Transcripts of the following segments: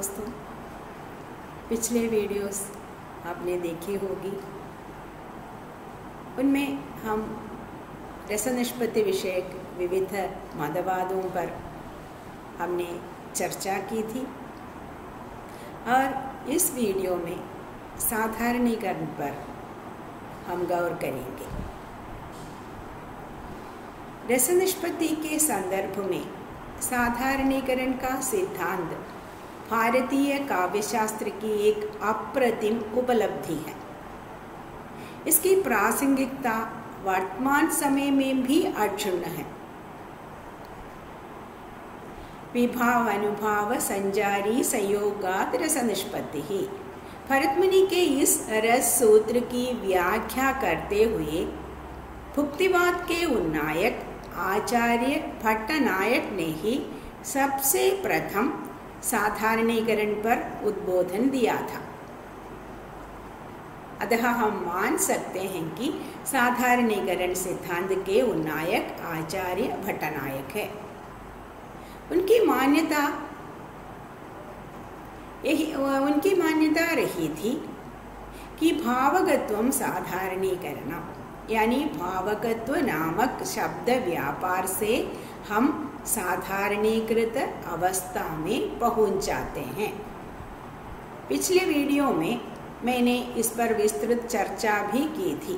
दोस्तों, पिछले वीडियोस आपने देखी होगी। उनमें हम रसनिष्पत्ति विषयक विविध मतवादों पर हमने चर्चा की थी और इस वीडियो में साधारणीकरण पर हम गौर करेंगे। रसनिष्पत्ति के संदर्भ में साधारणीकरण का सिद्धांत भारतीय काव्यशास्त्र की एक अप्रतिम उपलब्धि है। इसकी प्रासंगिकता वर्तमान समय में भी अक्षुण्ण है। विभाव अनुभाव संजारी संयोगात् रसनिष्पत्ति ही भरतमुनि के इस रस सूत्र की व्याख्या करते हुए भुक्तिवाद के उन्नायक आचार्य भट्टनायक ने ही सबसे प्रथम साधारणीकरण पर उद्बोधन दिया था। अतः हम मान सकते हैं कि साधारणीकरण सिद्धांत के उन्नायक आचार्य भट्टनायक है। उनकी मान्यता रही थी कि भावगत्वम साधारणीकरण यानी भावकत्व नामक शब्द व्यापार से हम साधारणीकृत अवस्था में पहुंच जाते हैं। पिछले वीडियो में मैंने इस पर विस्तृत चर्चा भी की थी।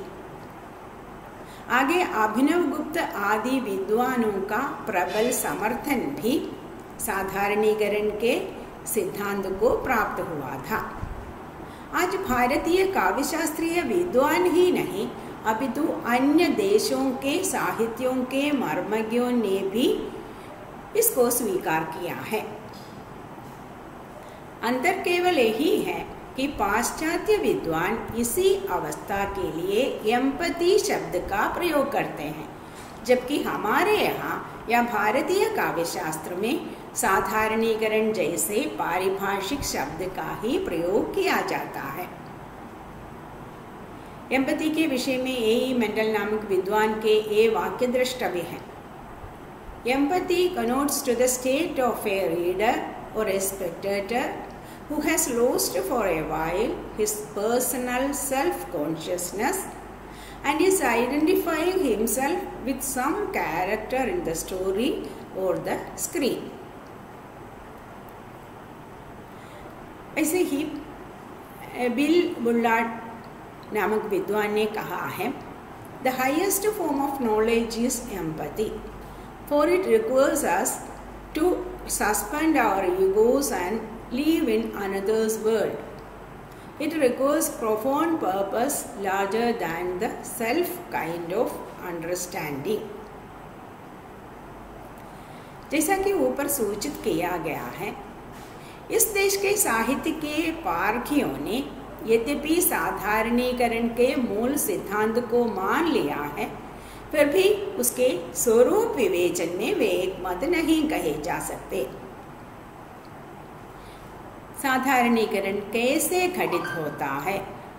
आगे अभिनवगुप्त आदि विद्वानों का प्रबल समर्थन भी साधारणीकरण के सिद्धांत को प्राप्त हुआ था। आज भारतीय काव्यशास्त्रीय विद्वान ही नहीं अपितु अन्य देशों के साहित्यों के मर्मज्ञों ने भी इसको स्वीकार किया है। अंतर केवल यही है कि पाश्चात्य विद्वान इसी अवस्था के लिए एम्पैथी शब्द का प्रयोग करते हैं, जबकि हमारे यहाँ या भारतीय काव्यशास्त्र में साधारणीकरण जैसे पारिभाषिक शब्द का ही प्रयोग किया जाता है। एम्पैथी के विषय में ए मेंडल नामक विद्वान के ये वाक्य द्रष्टव्य है। Empathy connotes to the state of a reader or a spectator who has lost for a while his personal self-consciousness and is identifying himself with some character in the story or the screen. ऐसे ही bill Bullard नामक विद्वान ने कहा है, The highest form of knowledge is empathy, for it requires us to suspend our egos and live in another's world. It requires profound purpose larger than the self kind of understanding. जैसा कि ऊपर सूचित किया गया है, इस देश के साहित्य के पारखियों ने यद्यपि साधारणीकरण के मूल सिद्धांत को मान लिया है, फिर भी उसके स्वरूप विवेचन में वे एक मत नहीं कहे जा सकते। साधारणीकरण कैसे घटित होता है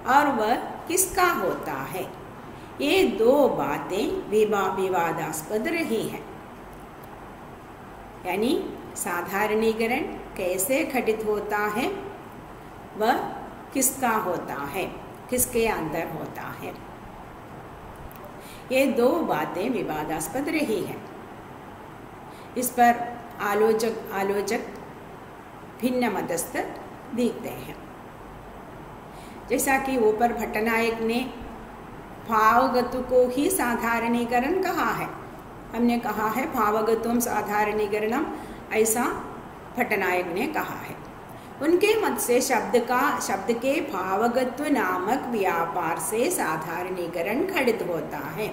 और वह किसका होता है, ये दो बातें विवादास्पद रही हैं। यानी साधारणीकरण कैसे घटित होता है, वह किसका होता है, किसके अंदर होता है, ये दो बातें विवादास्पद रही हैं। इस पर आलोचक भिन्न मतस्थ दिखते हैं। जैसा कि ऊपर भट्टनायक ने भावगत्व को ही साधारणीकरण कहा है, हमने कहा है भावगत्वम साधारणीकरणम, ऐसा भट्टनायक ने कहा है। उनके मत से शब्द के भावगत्व नामक व्यापार से साधारणीकरण घटित होता है।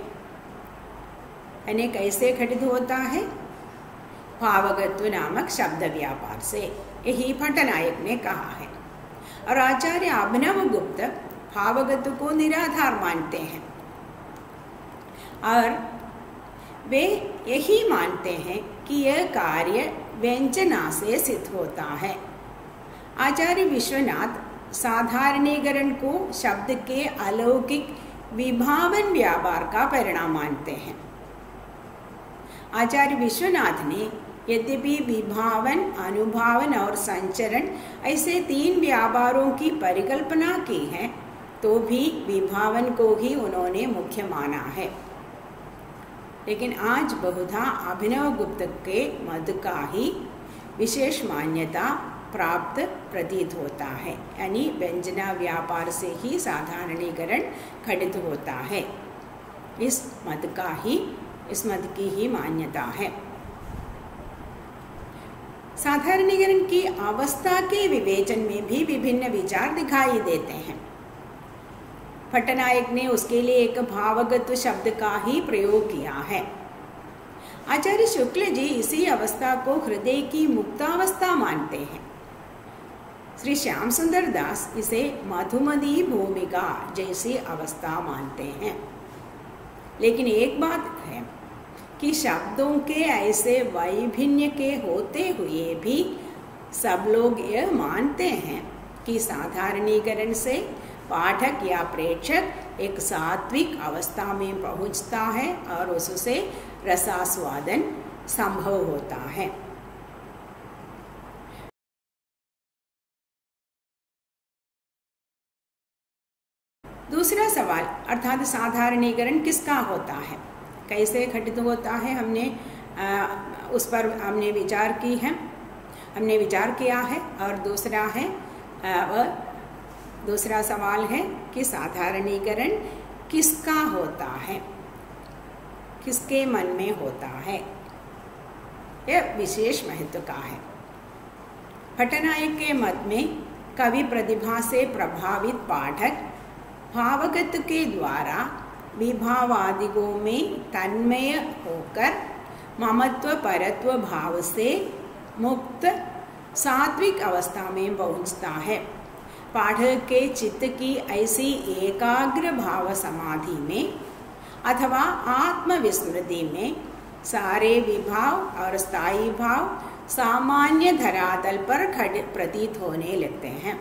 यानी कैसे घटित होता है? भावगत्व नामक शब्द व्यापार से, यही भट्टनायक ने कहा है। और आचार्य अभिनवगुप्त भावगत्व को निराधार मानते हैं और वे यही मानते हैं कि यह कार्य व्यंजना से सिद्ध होता है। आचार्य विश्वनाथ साधारणीकरण को शब्द के अलौकिक विभावन व्यापार का परिणाम मानते हैं। आचार्य विश्वनाथ ने यद्यपि विभावन, अनुभावन और संचरण ऐसे 3 व्यापारों की परिकल्पना की है, तो भी विभावन को ही उन्होंने मुख्य माना है। लेकिन आज बहुधा अभिनवगुप्त के मत का ही विशेष मान्यता प्राप्त प्रतीत होता है, यानी व्यंजना व्यापार से ही साधारणीकरण खंडित होता है। इस मत की ही मान्यता है। साधारणीकरण की अवस्था के विवेचन में भी विभिन्न विचार दिखाई देते हैं। पट्टनायक ने उसके लिए एक भावगत शब्द का ही प्रयोग किया है। आचार्य शुक्ल जी इसी अवस्था को हृदय की मुक्तावस्था मानते हैं। श्री श्याम सुंदर दास इसे मधुमती भूमिका जैसी अवस्था मानते हैं। लेकिन एक बात है कि शब्दों के ऐसे वैभिन्न के होते हुए भी सब लोग यह मानते हैं कि साधारणीकरण से पाठक या प्रेक्षक एक सात्विक अवस्था में पहुंचता है और उससे रसास्वादन संभव होता है। दूसरा सवाल अर्थात साधारणीकरण किसका होता है, कैसे घटित होता है, उस पर हमने विचार किया है। और दूसरा सवाल है कि साधारणीकरण किसका होता है, किसके मन में होता है, यह विशेष महत्व का है। पट्टनायक के मत में कवि प्रतिभा से प्रभावित पाठक भावगत के द्वारा विभावादिकों में तन्मय होकर ममत्व परत्व भाव से मुक्त सात्विक अवस्था में पहुंचता है। पाठक के चित्त की ऐसी एकाग्र भाव समाधि में अथवा आत्मविस्मृति में सारे विभाव और स्थायी भाव सामान्य धरातल पर प्रतीत होने लगते हैं।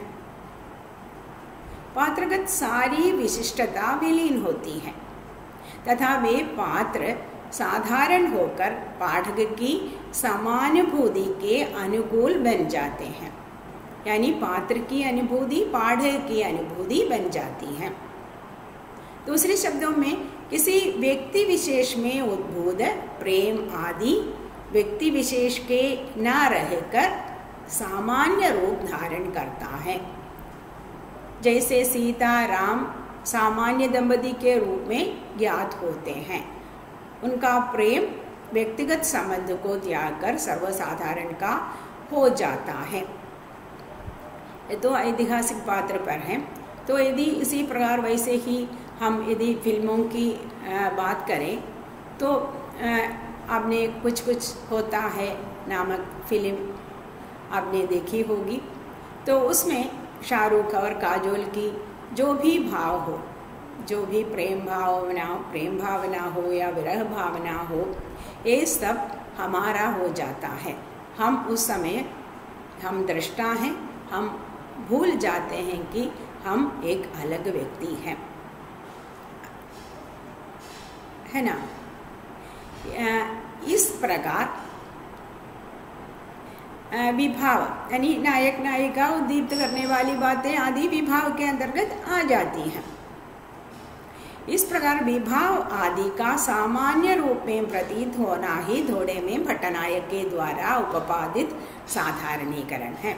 पात्रगत सारी विशिष्टता विलीन होती है तथा वे पात्र साधारण होकर पाठक की समानुभूति के अनुकूल बन जाते हैं, यानी पात्र की अनुभूति पाठक की अनुभूति बन जाती है। दूसरे शब्दों में किसी व्यक्ति विशेष में उद्भूत प्रेम आदि व्यक्ति विशेष के न रहकर सामान्य रूप धारण करता है। जैसे सीता राम सामान्य दंपति के रूप में ज्ञात होते हैं, उनका प्रेम व्यक्तिगत संबंध को त्याग कर सर्वसाधारण का हो जाता है। ये तो ऐतिहासिक पात्र पर है। तो यदि इसी प्रकार वैसे ही हम यदि फिल्मों की बात करें तो आपने कुछ होता है नामक फिल्म आपने देखी होगी। तो उसमें शाहरुख और काजोल की जो भी भाव हो, जो भी प्रेम भावना हो या विरह भावना हो, ये सब हमारा हो जाता है। हम उस समय हम दृष्टा हैं, हम भूल जाते हैं कि हम एक अलग व्यक्ति हैं, है ना। इस प्रकार विभाव यानी नायक नायिका उद्दीप्त करने वाली बातें आदि विभाव के अंतर्गत आ जाती हैं। इस प्रकार विभाव आदि का सामान्य रूप में प्रतीत होना ही थोड़े में पट्टनायक के द्वारा उपपादित साधारणीकरण है।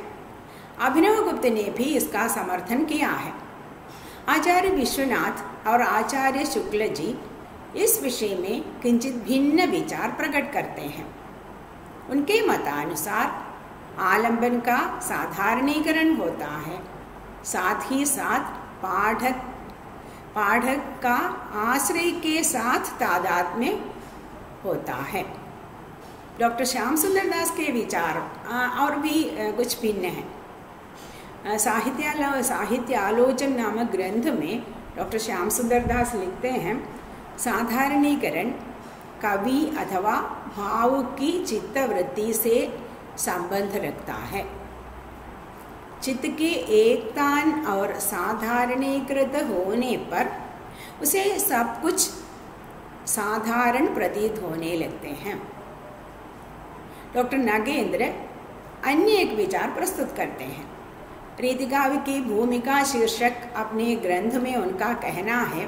अभिनवगुप्त ने भी इसका समर्थन किया है। आचार्य विश्वनाथ और आचार्य शुक्ल जी इस विषय में किंचित भिन्न विचार प्रकट करते हैं। उनके मतानुसार आलंबन का साधारणीकरण होता है, साथ ही साथ पाठक का आश्रय के साथ तादात्म्य होता है। डॉक्टर श्याम सुंदर दास के विचार और भी कुछ भिन्न हैं। साहित्य आलोचन नामक ग्रंथ में डॉक्टर श्याम सुंदर दास लिखते हैं, साधारणीकरण कवि अथवा भाव की चित्तवृत्ति से संबंध रखता है। चित्त के एकतान और साधारणीकृत होने पर उसे सब कुछ साधारण प्रतीत होने लगते हैं। डॉक्टर नागेंद्र अन्य एक विचार प्रस्तुत करते हैं। रीतिकाव्य की भूमिका शीर्षक अपने ग्रंथ में उनका कहना है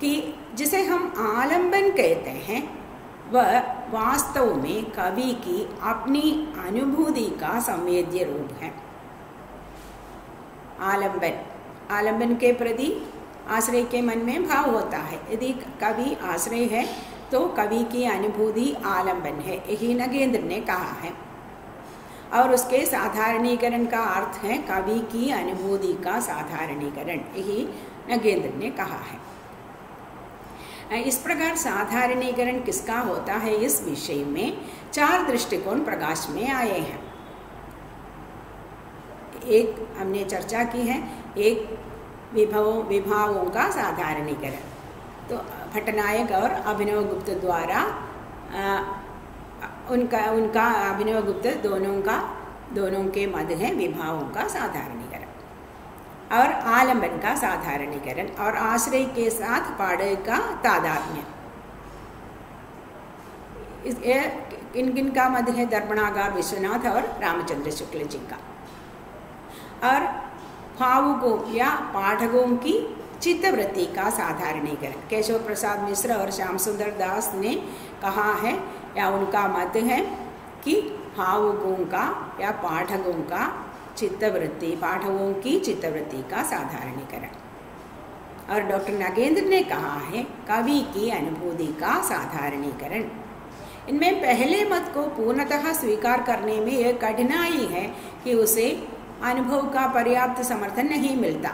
कि जिसे हम आलंबन कहते हैं वह वास्तव में कवि की अपनी अनुभूति का संवेद्य रूप है। आलंबन के प्रति आश्रय के मन में भाव होता है। यदि कवि आश्रय है तो कवि की अनुभूति आलंबन है, यही नगेंद्र ने कहा है। और उसके साधारणीकरण का अर्थ है कवि की अनुभूति का साधारणीकरण, यही नगेंद्र ने कहा है। इस प्रकार साधारणीकरण किसका होता है, इस विषय में 4 दृष्टिकोण प्रकाश में आए हैं। एक हमने चर्चा की है, एक विभावों का साधारणीकरण, तो भट्टनायक और अभिनवगुप्त द्वारा उनका अभिनवगुप्त दोनों के मध्य है विभावों का साधारणीकरण, और आलंबन का साधारणीकरण, और आश्रय के साथ पाठक का तादात्म्य। किन का मध्य है दर्पणागार विश्वनाथ और रामचंद्र शुक्ल जी का। और भावुकों या पाठकों की चित्तवृत्ति का साधारणीकरण केशव प्रसाद मिश्र और श्याम सुंदर दास ने कहा है, या उनका मत है कि भावुकों का या पाठकों की चित्तवृत्ति का साधारणीकरण। और डॉक्टर नागेंद्र ने कहा है कवि की अनुभूति का साधारणीकरण। इनमें पहले मत को पूर्णतः स्वीकार करने में यह कठिनाई है कि उसे अनुभव का पर्याप्त समर्थन नहीं मिलता।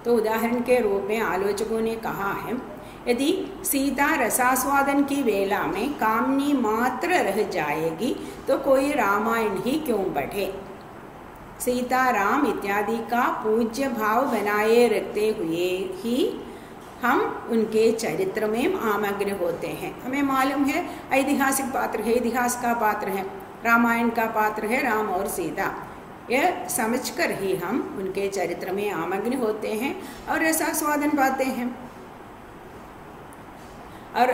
तो उदाहरण के रूप में आलोचकों ने कहा है, यदि सीता रसास्वादन की वेला में कामनी मात्र रह जाएगी तो कोई रामायण ही क्यों पढ़े। सीता राम इत्यादि का पूज्य भाव बनाए रखते हुए ही हम उनके चरित्र में आमग्न होते हैं। हमें मालूम है ऐतिहासिक पात्र है, इतिहास का पात्र है, रामायण का पात्र है राम और सीता, यह समझकर ही हम उनके चरित्र में आमग्न होते हैं और रसास्वादन पाते हैं। और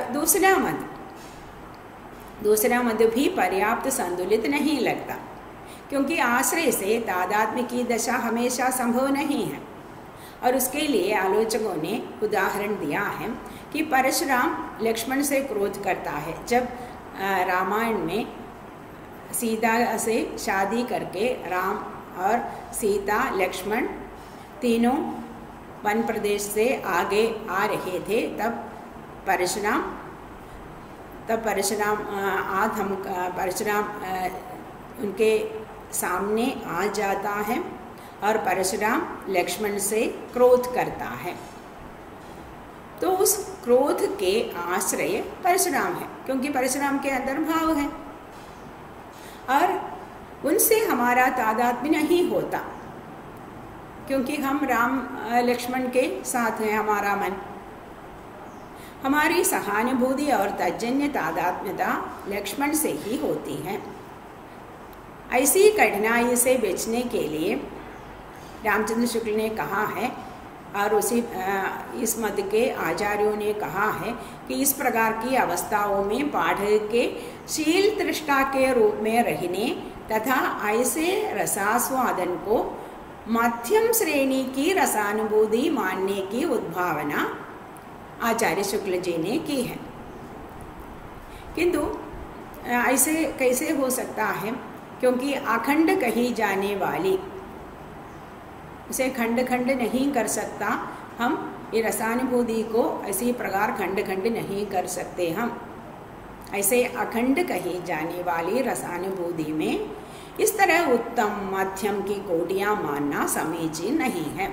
दूसरा मत भी पर्याप्त संतुलित नहीं लगता, क्योंकि आश्रय से तादात्म्य की दशा हमेशा संभव नहीं है। और उसके लिए आलोचकों ने उदाहरण दिया है कि परशुराम लक्ष्मण से क्रोध करता है। जब रामायण में सीता से शादी करके राम और सीता लक्ष्मण तीनों वन प्रदेश से आगे आ रहे थे, तब परशुराम उनके सामने आ जाता है और परशुराम लक्ष्मण से क्रोध करता है। तो उस क्रोध के आश्रय परशुराम है, क्योंकि परशुराम के अंदर भाव है और उनसे हमारा तादात्म्य नहीं होता, क्योंकि हम राम लक्ष्मण के साथ हैं। हमारा मन, हमारी सहानुभूति और तज्जन्य तादात्म्यता लक्ष्मण से ही होती है। ऐसी कठिनाई से बचने के लिए रामचंद्र शुक्ल ने कहा है, और इस मत के आचार्यों ने कहा है कि इस प्रकार की अवस्थाओं में पाठक के शील तृष्णा के रूप में रहने तथा ऐसे रसास्वादन को मध्यम श्रेणी की रसानुभूति मानने की उद्भावना आचार्य शुक्ल जी ने की है। किंतु ऐसे कैसे हो सकता है, क्योंकि अखंड कही जाने वाली उसे खंड खंड नहीं कर सकता। हम ये रसानुभूति को इसी प्रकार खंड खंड नहीं कर सकते। हम ऐसे अखंड कही जाने वाली रसानुभूति में इस तरह उत्तम मध्यम की कोटियां मानना समीचीन नहीं है।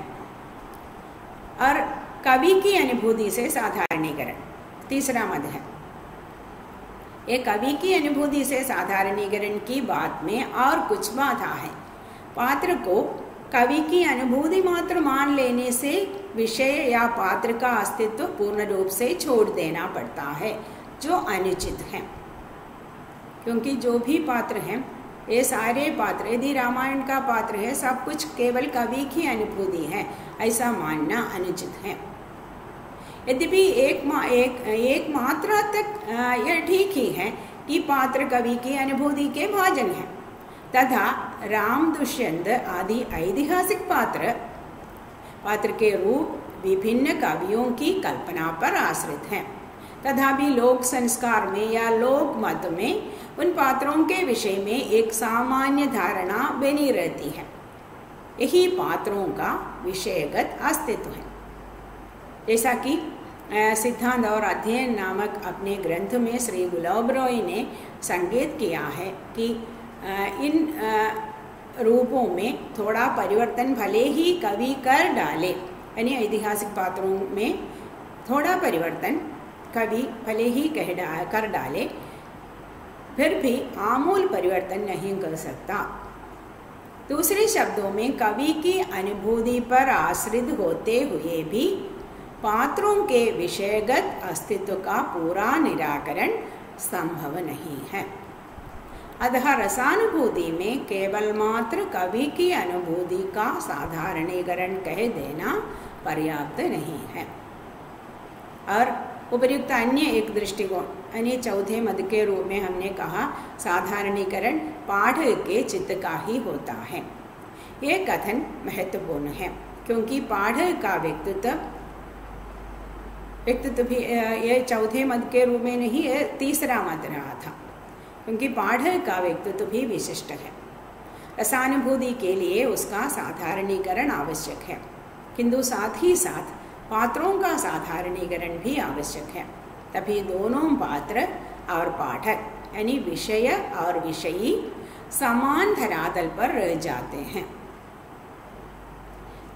और कवि की अनुभूति से साधारणीकरण तीसरा मत है। ये कवि की अनुभूति से साधारणीकरण की बात में और कुछ बाधा है। पात्र को कवि की अनुभूति मात्र मान लेने से विषय या पात्र का अस्तित्व पूर्ण रूप से छोड़ देना पड़ता है, जो अनुचित है। क्योंकि जो भी पात्र हैं, ये सारे पात्र, यदि रामायण का पात्र है, सब कुछ केवल कवि की अनुभूति है, ऐसा मानना अनुचित है। यद्यपि एक मात्रा तक यह ठीक ही है ये पात्र कवि की अनुभूति के भाजन हैं तथा राम दुष्यंत आदि ऐतिहासिक पात्र के रूप विभिन्न कवियों की कल्पना पर आश्रित हैं तथा भी लोक संस्कार में या लोक मत में उन पात्रों के विषय में एक सामान्य धारणा बनी रहती है। यही पात्रों का विषयगत अस्तित्व है। जैसा कि सिद्धांत और अध्ययन नामक अपने ग्रंथ में श्री गुलाब रॉय ने संकेत किया है कि इन रूपों में थोड़ा परिवर्तन भले ही कवि कर डाले, यानी ऐतिहासिक पात्रों में थोड़ा परिवर्तन कवि भले ही कर डाले, फिर भी आमूल परिवर्तन नहीं कर सकता। दूसरे शब्दों में कवि की अनुभूति पर आश्रित होते हुए भी पात्रों के विषयगत अस्तित्व का पूरा निराकरण संभव नहीं है। अतः रसानुभूति में केवल मात्र कवि की अनुभूति का साधारणीकरण कह देना पर्याप्त नहीं है। और उपर्युक्त अन्य एक दृष्टिकोण यानी चौथे मद के रूप में हमने कहा साधारणीकरण पाठक के चित्त का ही होता है। ये कथन महत्वपूर्ण है क्योंकि पाठक का व्यक्तित्व भी ये चौथे मद के रूप में नहीं, ये तीसरा मद रहा था, क्योंकि पाठक का व्यक्तित्व भी विशिष्ट है। रसानुभूति के लिए उसका साधारणीकरण आवश्यक है, किंतु साथ ही साथ पात्रों का साधारणीकरण भी आवश्यक है। तभी दोनों पात्र और पाठक यानी विषय और विषयी समान धरातल पर रह जाते हैं।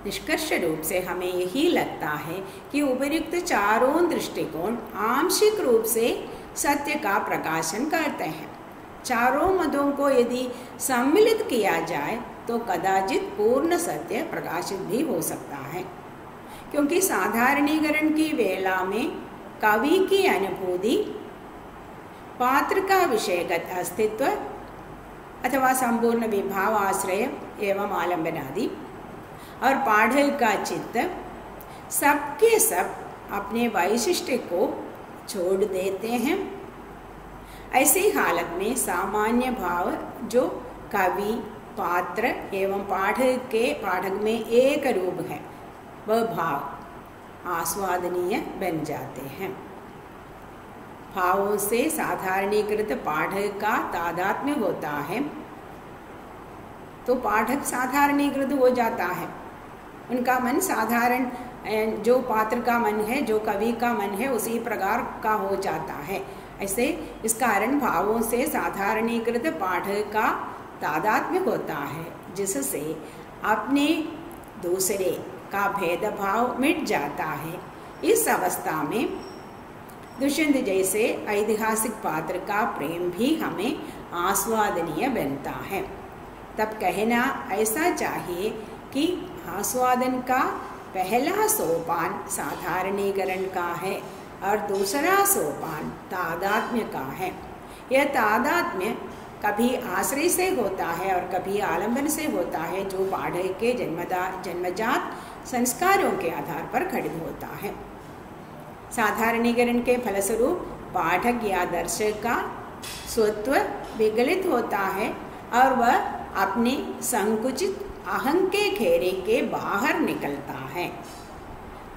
निष्कर्ष रूप से हमें यही लगता है कि उपर्युक्त चारों दृष्टिकोण आंशिक रूप से सत्य का प्रकाशन करते हैं। चारों मतों को यदि सम्मिलित किया जाए तो कदाचित पूर्ण सत्य प्रकाशित भी हो सकता है, क्योंकि साधारणीकरण की वेला में कवि की अनुभूति, पात्र का विषयगत अस्तित्व अथवा संपूर्ण विभाव आश्रय एवं आलंबनादि और पाठक का चित्त सबके सब अपने वैशिष्ट्य को छोड़ देते हैं। ऐसी हालत में सामान्य भाव जो कवि, पात्र एवं पाठक में एक रूप है, वह भाव आस्वादनीय बन जाते हैं। भावों से साधारणीकृत पाठक का तादात्म्य होता है तो पाठक साधारणीकृत हो जाता है। उनका मन साधारण, जो पात्र का मन है, जो कवि का मन है, उसी प्रकार का हो जाता है। ऐसे इस कारण भावों से साधारणीकृत पाठक का तादात्म्य होता है, जिससे अपने दूसरे का भेदभाव मिट जाता है। इस अवस्था में दुष्यंत जैसे ऐतिहासिक पात्र का प्रेम भी हमें आस्वादनीय बनता है। तब कहना ऐसा चाहिए कि आस्वादन का पहला सोपान साधारणीकरण का है और दूसरा सोपान तादात्म्य का है। यह तादात्म्य कभी आश्रय से होता है और कभी आलंबन से होता है, जो पाठक के जन्मजात संस्कारों के आधार पर खड़ित होता है। साधारणीकरण के फलस्वरूप पाठक या दर्शक का स्वत्व विगलित होता है और वह अपने संकुचित अहं के घेरे के बाहर निकलता है।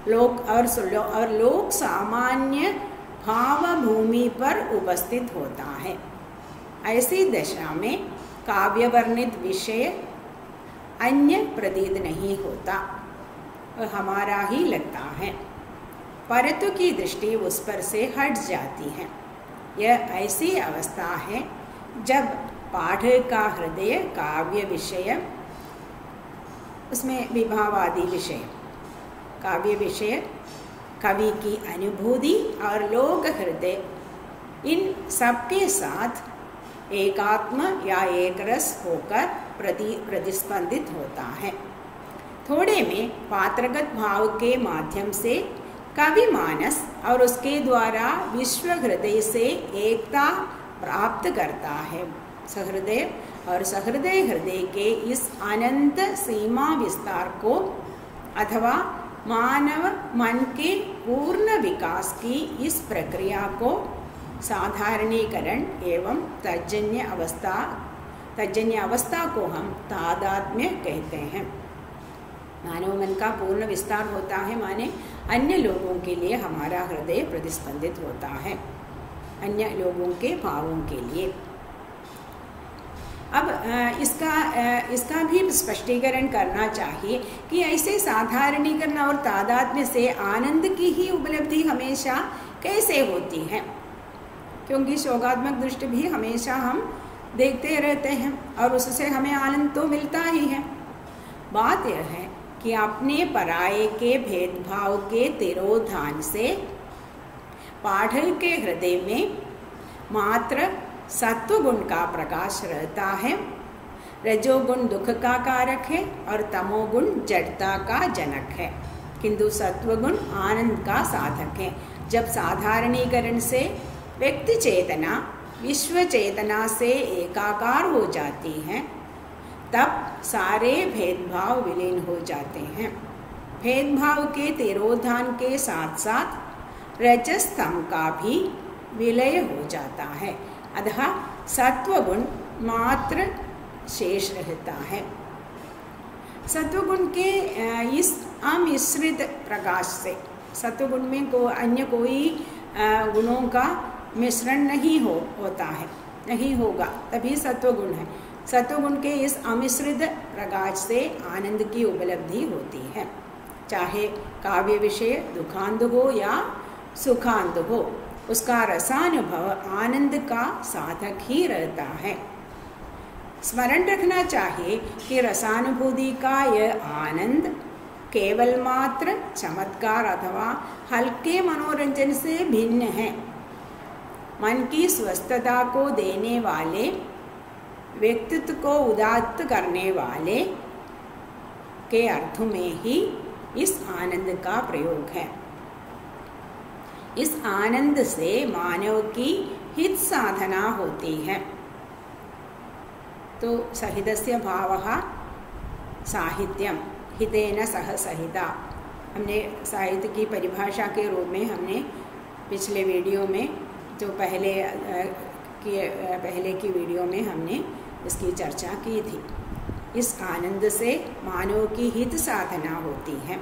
लोक सामान्य भाव भूमि पर उपस्थित होता है। ऐसी दशा में काव्य वर्णित विषय अन्य प्रतीत नहीं होता, वह हमारा ही लगता है, परंतु की दृष्टि उस पर से हट जाती है। यह ऐसी अवस्था है जब पाठक का हृदय काव्य विषय, उसमें विभावादि विषय, काव्य विषय, कवि की अनुभूति और लोक हृदय, इन सबके साथ एकात्म या एक रस होकर प्रतिस्पंदित होता है। थोड़े में पात्रगत भाव के माध्यम से कवि मानस और उसके द्वारा विश्व हृदय से एकता प्राप्त करता है। सहृदय और सहृदय हृदय के इस अनंत सीमा विस्तार को अथवा मानव मन के पूर्ण विकास की इस प्रक्रिया को साधारणीकरण एवं तज्जन्य अवस्था को हम तादात्म्य कहते हैं। मानव मन का पूर्ण विस्तार होता है, माने अन्य लोगों के लिए हमारा हृदय प्रतिस्पंदित होता है, अन्य लोगों के भावों के लिए। अब इसका भी स्पष्टीकरण करना चाहिए कि ऐसे साधारणीकरण और तादात्म्य से आनंद की ही उपलब्धि हमेशा कैसे होती है, क्योंकि शोकात्मक दृष्टि भी हमेशा हम देखते रहते हैं और उससे हमें आनंद तो मिलता ही है। बात यह है कि अपने पराये के भेदभाव के तिरोधान से पाठक के हृदय में मात्र सत्वगुण का प्रकाश रहता है। रजोगुण दुख का कारक है और तमोगुण जड़ता का जनक है, किंतु सत्वगुण आनंद का साधक है। जब साधारणीकरण से व्यक्ति चेतना विश्व चेतना से एकाकार हो जाती है, तब सारे भेदभाव विलीन हो जाते हैं। भेदभाव के तिरोधान के साथ साथ रजस्तम का भी विलय हो जाता है, अतः सत्वगुण मात्र शेष रहता है। सत्वगुण के इस अमिश्रित प्रकाश से, सत्वगुण में अन्य कोई गुणों का मिश्रण नहीं होता है, नहीं होगा, तभी सत्वगुण है। सत्वगुण के इस अमिश्रित प्रकाश से आनंद की उपलब्धि होती है, चाहे काव्य विषय दुखांत हो या सुखांत हो, उसका रसानुभव आनंद का साधक ही रहता है। स्मरण रखना चाहिए कि रसानुभूति का यह आनंद केवल मात्र चमत्कार अथवा हल्के मनोरंजन से भिन्न है। मन की स्वस्थता को देने वाले, व्यक्तित्व को उदात्त करने वाले के अर्थ में ही इस आनंद का प्रयोग है। इस आनंद से मानव की हित साधना होती है। तो सहितस्य भावः साहित्यम, हितेन सह सहिता, हमने साहित्य की परिभाषा के रूप में हमने पिछले वीडियो में, जो पहले की वीडियो में हमने इसकी चर्चा की थी। इस आनंद से मानव की हित साधना होती है।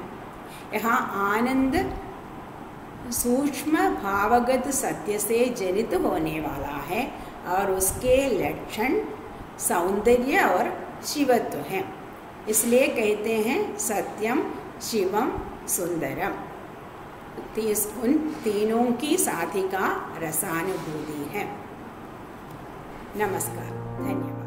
यहाँ आनंद सूक्ष्म भावगत सत्य से जनित होने वाला है और उसके लक्षण सौंदर्य और शिवत्व हैं, इसलिए कहते हैं सत्यम शिवम सुंदरम। उन तीनों की साधिका रसानुभूति है। नमस्कार, धन्यवाद।